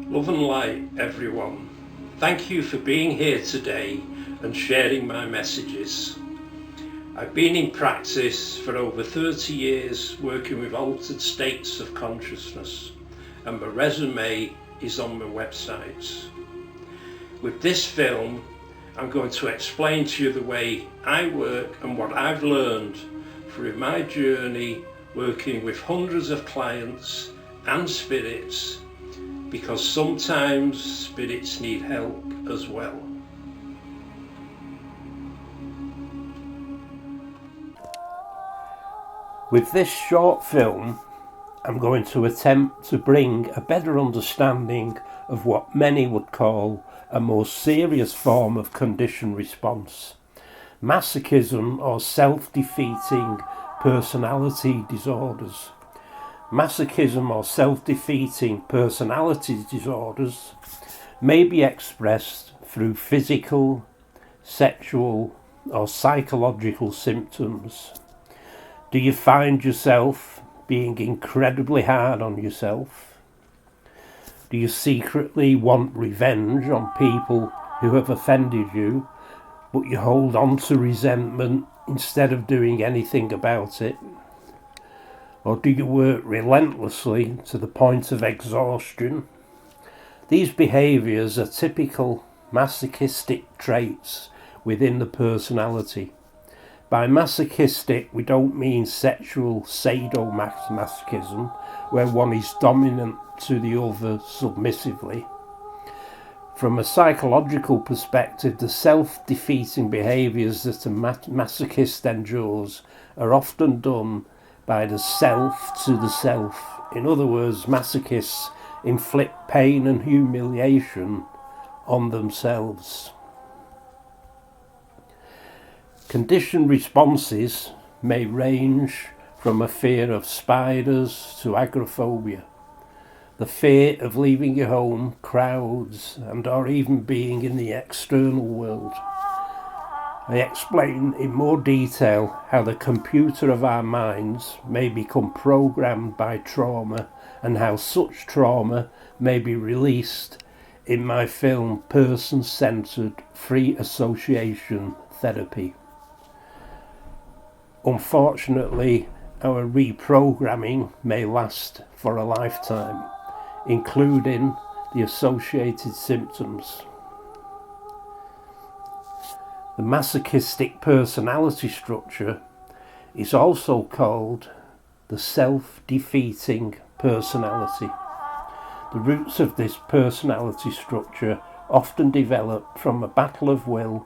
Love and light, everyone. Thank you for being here today and sharing my messages. I've been in practice for over 30 years working with altered states of consciousness, and my resume is on my website. With this film, I'm going to explain to you the way I work and what I've learned through my journey working with hundreds of clients and spirits, because sometimes spirits need help as well. With this short film, I'm going to attempt to bring a better understanding of what many would call a more serious form of conditioned response, masochism or self-defeating personality disorders. Masochism or self-defeating personality disorders may be expressed through physical, sexual, or psychological symptoms. Do you find yourself being incredibly hard on yourself? Do you secretly want revenge on people who have offended you, but you hold on to resentment instead of doing anything about it? Or do you work relentlessly to the point of exhaustion? These behaviours are typical masochistic traits within the personality. By masochistic, we don't mean sexual sadomasochism, where one is dominant to the other submissively. From a psychological perspective, the self-defeating behaviours that a masochist endures are often done by the self to the self. In other words, masochists inflict pain and humiliation on themselves. Conditioned responses may range from a fear of spiders to agoraphobia, the fear of leaving your home, crowds, and or even being in the external world. I explain in more detail how the computer of our minds may become programmed by trauma and how such trauma may be released in my film Person-Centered Free Association Therapy. Unfortunately, our reprogramming may last for a lifetime, including the associated symptoms. The masochistic personality structure is also called the self-defeating personality. The roots of this personality structure often develop from a battle of will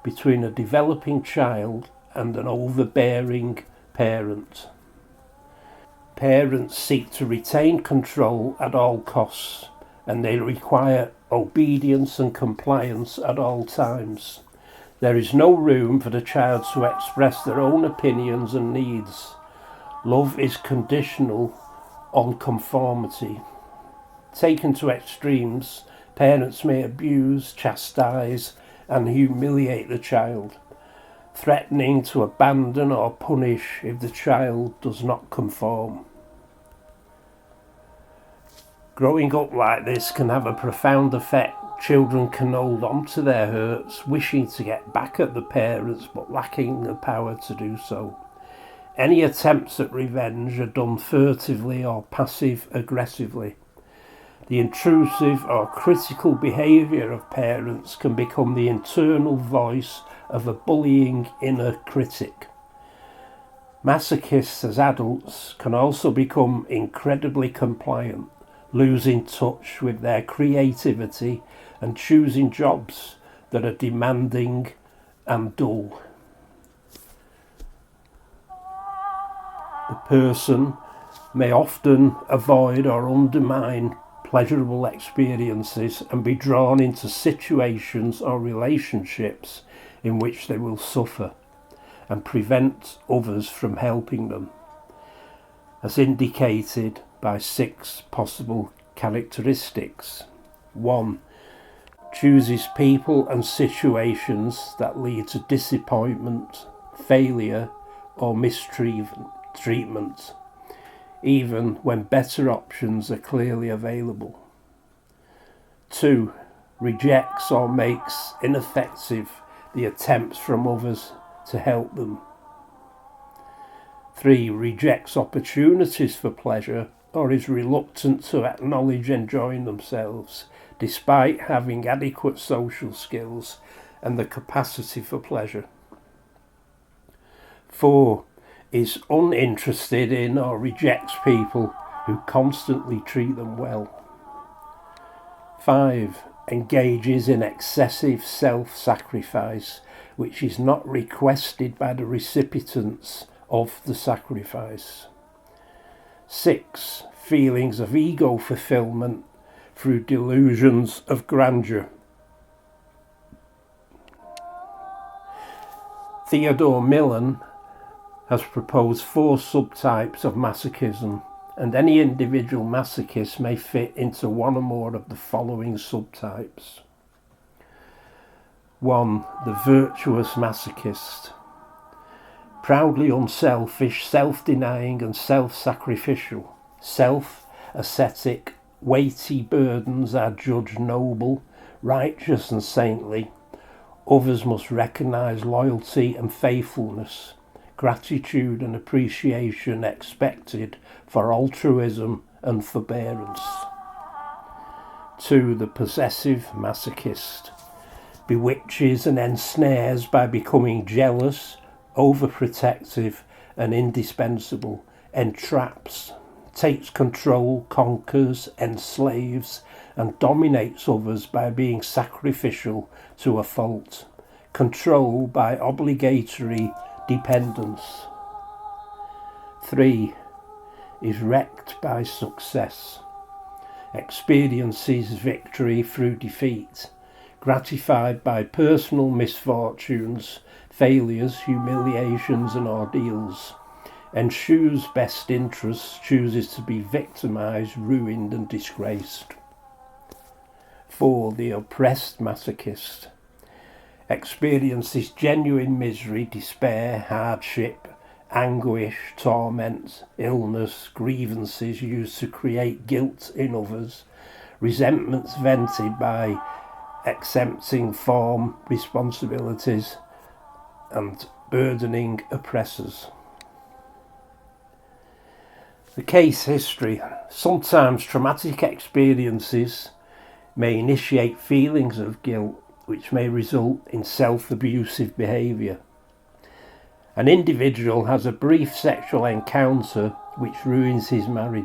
between a developing child and an overbearing parent. Parents seek to retain control at all costs, and they require obedience and compliance at all times. There is no room for the child to express their own opinions and needs. Love is conditional on conformity. Taken to extremes, parents may abuse, chastise, and humiliate the child, threatening to abandon or punish if the child does not conform. Growing up like this can have a profound effect. Children can hold on to their hurts, wishing to get back at the parents but lacking the power to do so. Any attempts at revenge are done furtively or passive-aggressively. The intrusive or critical behaviour of parents can become the internal voice of a bullying inner critic. Masochists as adults can also become incredibly compliant, losing touch with their creativity and choosing jobs that are demanding and dull. The person may often avoid or undermine pleasurable experiences and be drawn into situations or relationships in which they will suffer and prevent others from helping them, as indicated by 6 possible characteristics. 1. Chooses people and situations that lead to disappointment, failure, or mistreatment, even when better options are clearly available. 2. Rejects or makes ineffective the attempts from others to help them. 3. Rejects opportunities for pleasure or is reluctant to acknowledge enjoying themselves despite having adequate social skills and the capacity for pleasure. 4. Is uninterested in or rejects people who constantly treat them well. 5. Engages in excessive self-sacrifice which is not requested by the recipients of the sacrifice. 6. Feelings of ego fulfillment through delusions of grandeur. Theodore Millen has proposed 4 subtypes of masochism, and any individual masochist may fit into one or more of the following subtypes. 1. The virtuous masochist. Proudly unselfish, self-denying and self-sacrificial. Self-ascetic, weighty burdens are judged noble, righteous and saintly. Others must recognise loyalty and faithfulness, gratitude and appreciation expected for altruism and forbearance. 2. The possessive masochist. Bewitches and ensnares by becoming jealous, overprotective and indispensable, entraps, takes control, conquers, enslaves and dominates others by being sacrificial to a fault, control by obligatory dependence. 3. Is wrecked by success, experiences victory through defeat, gratified by personal misfortunes, failures, humiliations and ordeals, eschews best interests, chooses to be victimised, ruined and disgraced. 4. The oppressed masochist. Experiences genuine misery, despair, hardship, anguish, torment, illness, grievances used to create guilt in others, resentments vented by accepting form responsibilities and burdening oppressors. The case history. Sometimes traumatic experiences may initiate feelings of guilt which may result in self-abusive behaviour. An individual has a brief sexual encounter which ruins his marriage.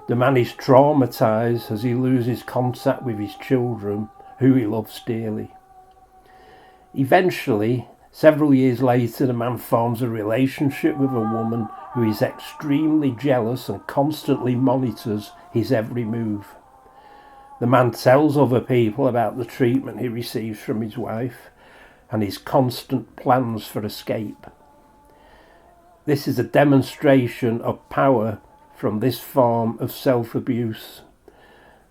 The man is traumatised as he loses contact with his children, who he loves dearly. Eventually, several years later, the man forms a relationship with a woman who is extremely jealous and constantly monitors his every move. The man tells other people about the treatment he receives from his wife and his constant plans for escape. This is a demonstration of power from this form of self-abuse,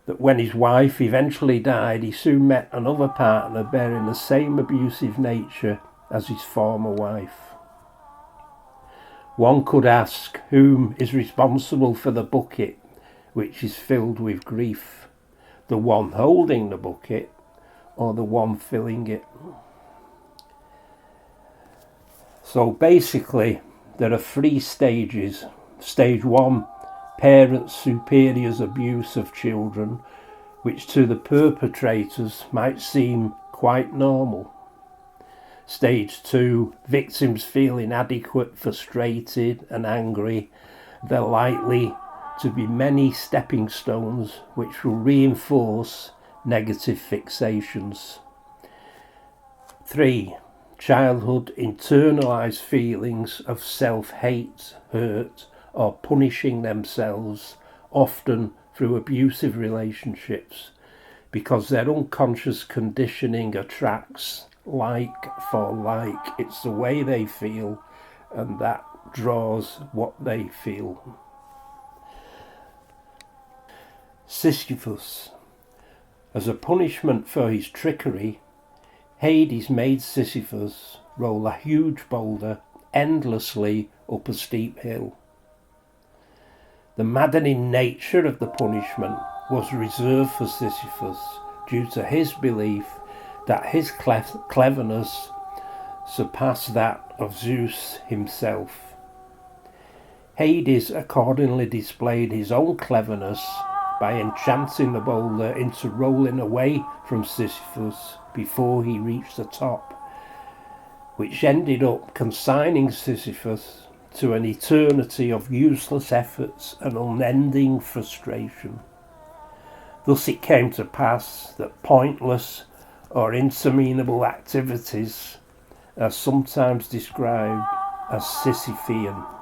that when his wife eventually died, he soon met another partner bearing the same abusive nature as his former wife. One could ask, whom is responsible for the bucket which is filled with grief? The one holding the bucket or the one filling it? So basically, there are 3 stages. Stage 1, parents' superiors' abuse of children, which to the perpetrators might seem quite normal. Stage 2, victims feel inadequate, frustrated and angry. There are likely to be many stepping stones which will reinforce negative fixations. 3. Childhood internalised feelings of self-hate, hurt or punishing themselves, often through abusive relationships, because their unconscious conditioning attracts like for like. It's the way they feel and that draws what they feel. Sisyphus. As a punishment for his trickery, Hades made Sisyphus roll a huge boulder endlessly up a steep hill. The maddening nature of the punishment was reserved for Sisyphus due to his belief that his cleverness surpassed that of Zeus himself. Hades accordingly displayed his own cleverness by enchanting the boulder into rolling away from Sisyphus before he reached the top, which ended up consigning Sisyphus to an eternity of useless efforts and unending frustration. Thus it came to pass that pointless or interminable activities are sometimes described as Sisyphean.